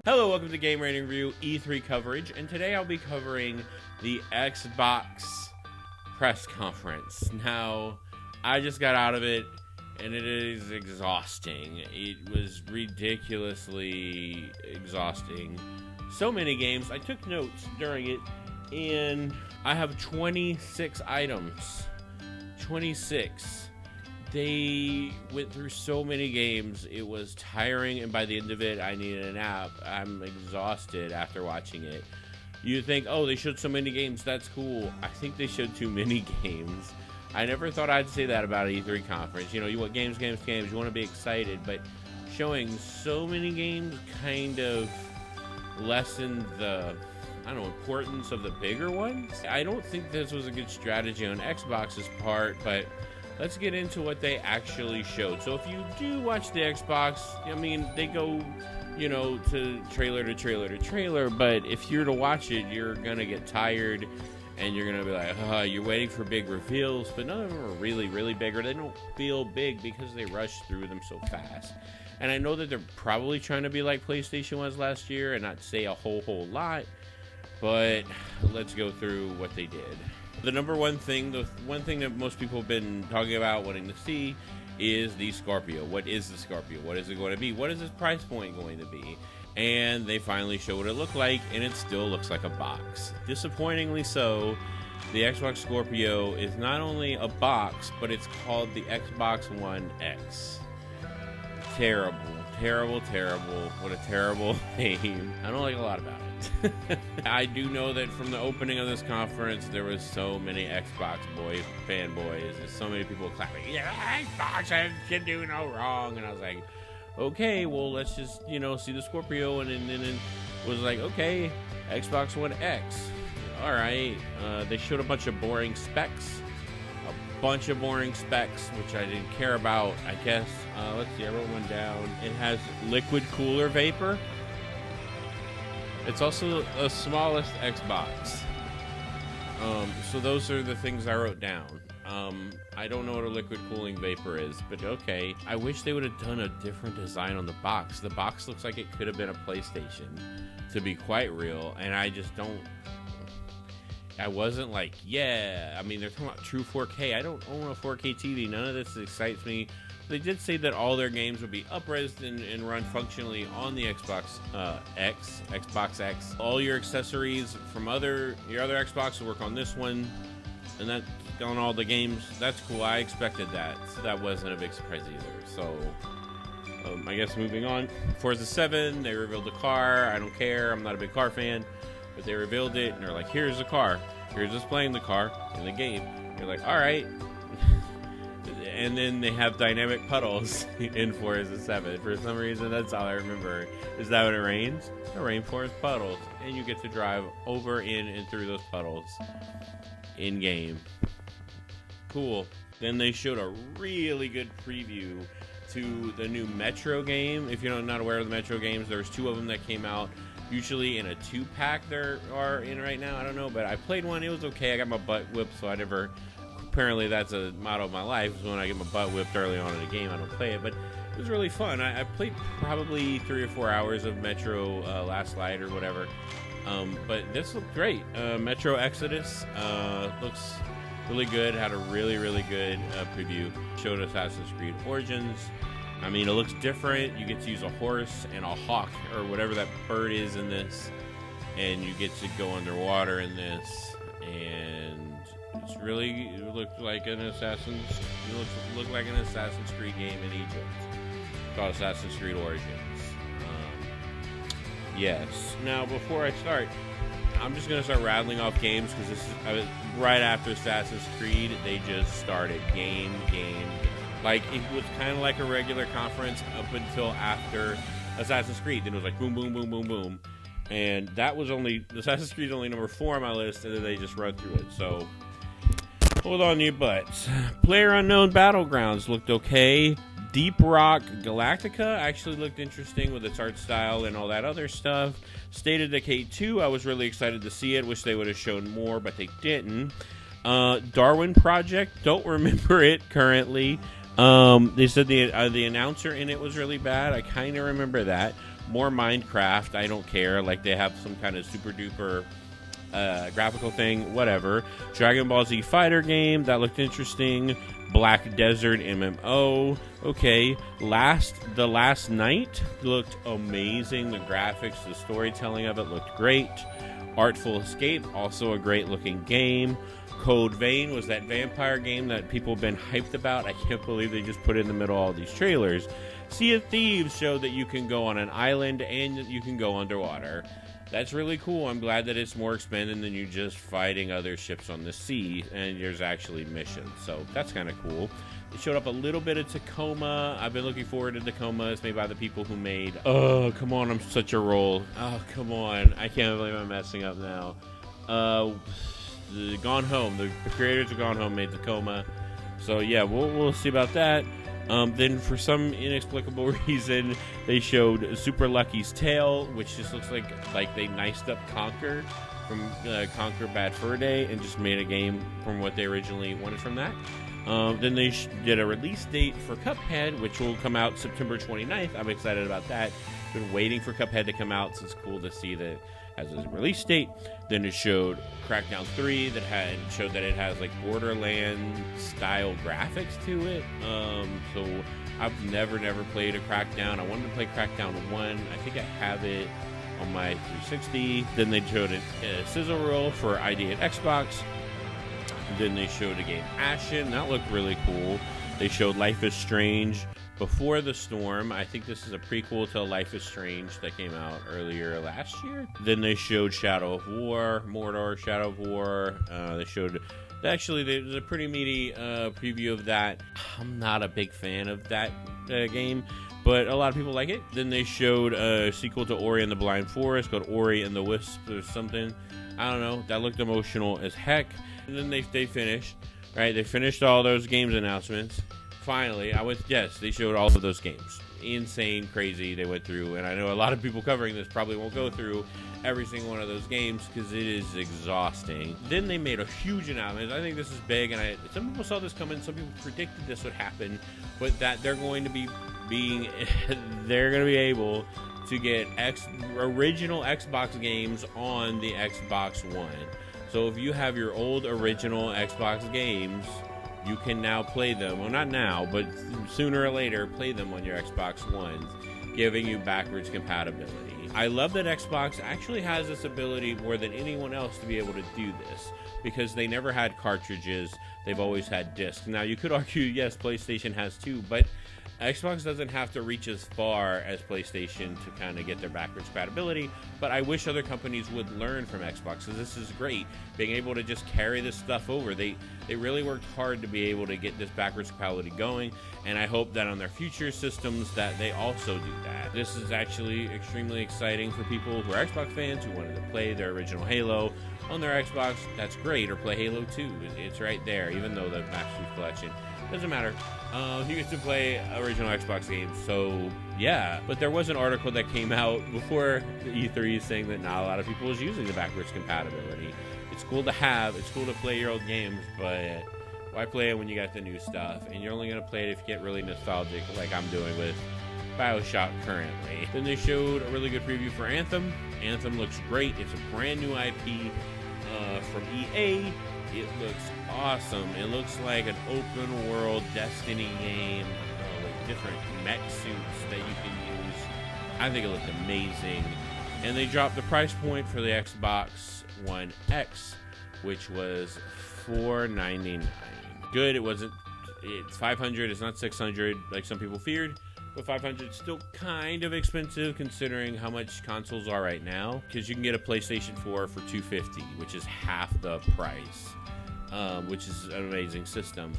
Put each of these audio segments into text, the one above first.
Hello, welcome to Game Rating Review E3 coverage, and today I'll be covering the Xbox press conference. Now, I just got out of it, and it is exhausting. It was ridiculously exhausting. So many games. I took notes during it, and I have 26 items. 26. They went through so many games, it was tiring, and by the end of it, I needed a nap. I'm exhausted after watching it. You think, oh, they showed so many games, that's cool. I think they showed too many games. I never thought I'd say that about an E3 conference. You know, you want games, you want to be excited, but showing so many games kind of lessened the, I don't know, importance of the bigger ones. I don't think this was a good strategy on Xbox's part, but let's get into what they actually showed. So if you do watch the Xbox, I mean, they go, you know, to trailer to trailer to trailer, but if you're to watch it, you're going to get tired, and you're going to be like, you're waiting for big reveals, but none of them are really, really big, or they don't feel big because they rush through them so fast. And I know that they're probably trying to be like PlayStation was last year and not say a whole lot, but let's go through what they did. The number one thing, the one thing that most people have been talking about, wanting to see, is the Scorpio. What is the Scorpio? What is it going to be? What is its price point going to be? And they finally show what it looked like, and it still looks like a box. Disappointingly so, the Xbox Scorpio is not only a box, but it's called the Xbox One X. Terrible, terrible, terrible. What a terrible name. I don't like a lot about it. I do know that from the opening of this conference, there was so many Xbox fanboys. There's so many people clapping, yeah, Xbox can do no wrong. And I was like, okay, well, let's just, you know, see the Scorpio. And then it was like, okay, Xbox One X. All right. They showed a bunch of boring specs. Which I didn't care about, I guess. Let's see, I wrote one down. It has liquid cooler vapor. It's also the smallest Xbox. So those are the things I wrote down. I don't know what a liquid cooling vapor is, but okay. I wish they would have done a different design on the box. The box looks like it could have been a PlayStation, to be quite real, and I just don't. I wasn't like, yeah. I mean, they're talking about true 4K. I don't own a 4K TV. None of this excites me. They did say that all their games would be up-resed and run functionally on the Xbox Xbox X. All your accessories from your other Xbox will work on this one, and that's on all the games. That's cool. I expected that. So that wasn't a big surprise either. So I guess moving on. Forza 7, they revealed the car. I don't care. I'm not a big car fan, but they revealed it, and they're like, here's the car. Here's us playing the car in the game. You're like, all right. And then they have dynamic puddles in Forza 7. For some reason, that's all I remember. Is that when it rains? The rainforest puddles. And you get to drive over, in, and through those puddles in-game. Cool. Then they showed a really good preview to the new Metro game. If you're not aware of the Metro games, there's 2 of them that came out. Usually in a 2-pack there are in right now. I don't know, but I played one. It was okay. I got my butt whipped, so I never... Apparently that's a motto of my life, is when I get my butt whipped early on in a game, I don't play it, but it was really fun. I played probably 3 or 4 hours of Metro last night or whatever, but this looked great. Metro Exodus looks really good, had a really, really good preview. Showed Assassin's Creed Origins. I mean, it looks different. You get to use a horse and a hawk, or whatever that bird is in this, and you get to go underwater in this, and it's really, it looked like an Assassin's Creed game in Egypt called Assassin's Creed Origins. Yes. Now, before I start, I'm just going to start rattling off games, because this is right after Assassin's Creed. They just started game. Like, it was kind of like a regular conference up until after Assassin's Creed. Then it was like boom, boom, boom, boom, boom. And that was Assassin's Creed is only number 4 on my list, and then they just run through it. So hold on to your butts. PLAYERUNKNOWN'S Battlegrounds looked okay. Deep Rock Galactica actually looked interesting with its art style and all that other stuff. State of Decay 2, I was really excited to see it. Wish they would have shown more, but they didn't. DARWIN Project, don't remember it currently. They said the announcer in it was really bad. I kind of remember that. more Minecraft. I don't care. Like, they have some kind of super duper graphical thing, whatever. Dragon Ball Z fighter game, that looked interesting. Black Desert MMO, okay. The Last Night looked amazing. The graphics, the storytelling of it looked great. Artful Escape, also a great looking game. Code Vein was that vampire game that people have been hyped about. I can't believe they just put in the middle of all these trailers. Sea of Thieves showed that you can go on an island and you can go underwater. That's really cool. I'm glad that it's more expanded than you just fighting other ships on the sea, and there's actually missions, so that's kind of cool. It showed up a little bit of Tacoma. I've been looking forward to Tacoma. It's made by the people who made... Oh, come on, I'm such a roll. Oh, come on. I can't believe I'm messing up now. Gone Home. The creators of Gone Home made Tacoma. So, yeah, we'll see about that. Then, for some inexplicable reason, they showed Super Lucky's Tale, which just looks like they niced up Conquer from Conquer Bad Fur Day and just made a game from what they originally wanted from that. Then they did a release date for Cuphead, which will come out September 29th. I'm excited about that. Been waiting for Cuphead to come out, so it's cool to see that it has a release date. Then it showed Crackdown 3 that showed that it has like Borderlands style graphics to it. So I've never played a Crackdown. I wanted to play Crackdown 1. I think I have it on my 360. Then they showed a sizzle reel for ID at Xbox. Then they showed a game Ashen. That looked really cool. They showed Life is Strange Before the Storm. I think this is a prequel to Life is Strange that came out earlier last year. Then they showed Shadow of War, Mordor, Shadow of War. They showed... Actually, there's a pretty meaty preview of that. I'm not a big fan of that game, but a lot of people like it. Then they showed a sequel to Ori and the Blind Forest called Ori and the Wisp or something. I don't know. That looked emotional as heck. And then they finished, right? They finished all those games announcements. Finally, they showed all of those games. Insane, crazy, they went through. And I know a lot of people covering this probably won't go through every single one of those games because it is exhausting. Then they made a huge announcement. I think this is big, and some people saw this coming. Some people predicted this would happen, but that they're going to be able to get original Xbox games on the Xbox One. So if you have your old original Xbox games, you can now play them. Well, not now, but sooner or later, play them on your Xbox Ones, giving you backwards compatibility. I love that Xbox actually has this ability more than anyone else to be able to do this, because they never had cartridges. They've always had discs. Now, you could argue, yes, PlayStation has too, but Xbox doesn't have to reach as far as PlayStation to kind of get their backwards compatibility, but I wish other companies would learn from Xbox, because this is great, being able to just carry this stuff over. They really worked hard to be able to get this backwards compatibility going, and I hope that on their future systems that they also do that. This is actually extremely exciting for people who are Xbox fans who wanted to play their original Halo on their Xbox. That's great. Or play Halo 2. It's right there, even though the Master Chief Collection doesn't matter. You get to play original Xbox games, so yeah. But there was an article that came out before the E3 saying that not a lot of people is using the backwards compatibility. It's cool to have, it's cool to play your old games, but why play it when you got the new stuff? And you're only going to play it if you get really nostalgic, like I'm doing with BioShock currently. Then they showed a really good preview for Anthem. Anthem looks great. It's a brand new IP from EA. It looks awesome. It looks like an open world Destiny game with different mech suits that you can use. I think it looked amazing. And they dropped the price point for the Xbox One X, which was $499. Good. It's $500. It's not $600 like some people feared. But $500 is still kind of expensive considering how much consoles are right now. Because you can get a PlayStation 4 for $250, which is half the price. Which is an amazing system.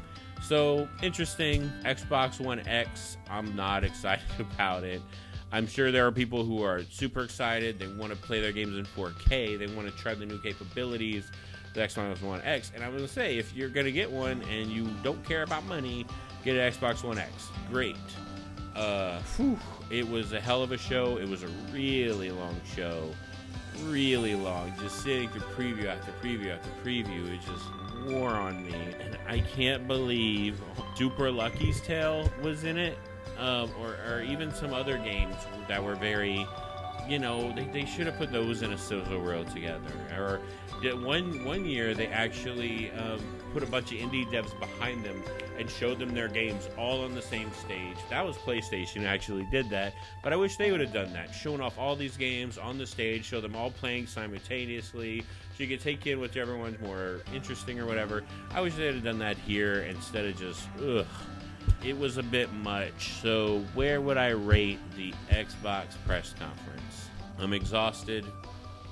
So, interesting. Xbox One X, I'm not excited about it. I'm sure there are people who are super excited. They want to play their games in 4K. They want to try the new capabilities of the Xbox One X. And I'm going to say, if you're going to get one and you don't care about money, get an Xbox One X. Great. It was a hell of a show. It was a really long show. Really long. Just sitting through preview after preview after preview. It just wore on me. And I can't believe Super Lucky's Tale was in it. or even some other games that were very, you know, they should have put those in a sizzle reel together. Or one year they actually put a bunch of indie devs behind them and showed them their games all on the same stage. That was PlayStation who actually did that, but I wish they would have done that, showing off all these games on the stage, show them all playing simultaneously, so you could take in whichever one's more interesting or whatever. I wish they would have done that here instead of just, ugh. It was a bit much. So where would I rate the Xbox press conference? I'm exhausted.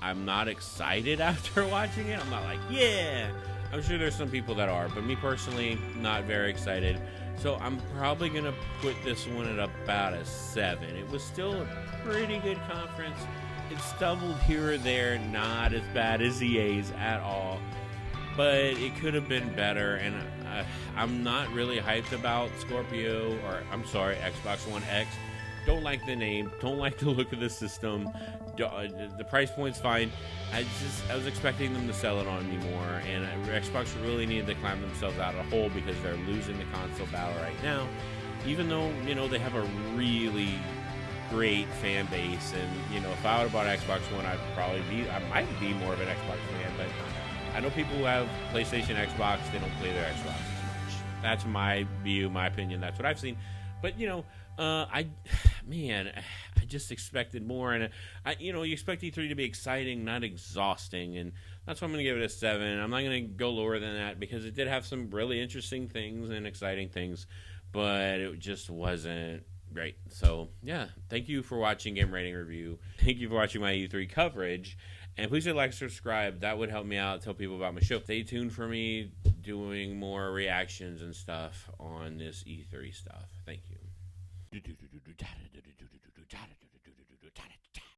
I'm not excited after watching it. I'm not like, yeah. I'm sure there's some people that are, but me personally, not very excited. So I'm probably going to put this one at about a 7. It was still a pretty good conference. It stumbled here or there, not as bad as EA's at all. But it could have been better, and I'm not really hyped about Xbox One X. Don't like the name, don't like the look of the system. The price point's fine. I was expecting them to sell it on me more, and Xbox really needed to climb themselves out of the hole because they're losing the console battle right now. Even though, you know, they have a really great fan base, and, you know, if I would have bought Xbox One, I might be more of an Xbox fan, but I know people who have PlayStation, Xbox, they don't play their Xbox as much. That's my view, my opinion. That's what I've seen. But, you know, I just expected more. And, you expect E3 to be exciting, not exhausting. And that's why I'm going to give it a 7. I'm not going to go lower than that because it did have some really interesting things and exciting things. But it just wasn't great. So, yeah, thank you for watching Game Rating Review. Thank you for watching my E3 coverage. And please hit like, subscribe. That would help me out, tell people about my show. Stay tuned for me doing more reactions and stuff on this E3 stuff. Thank you.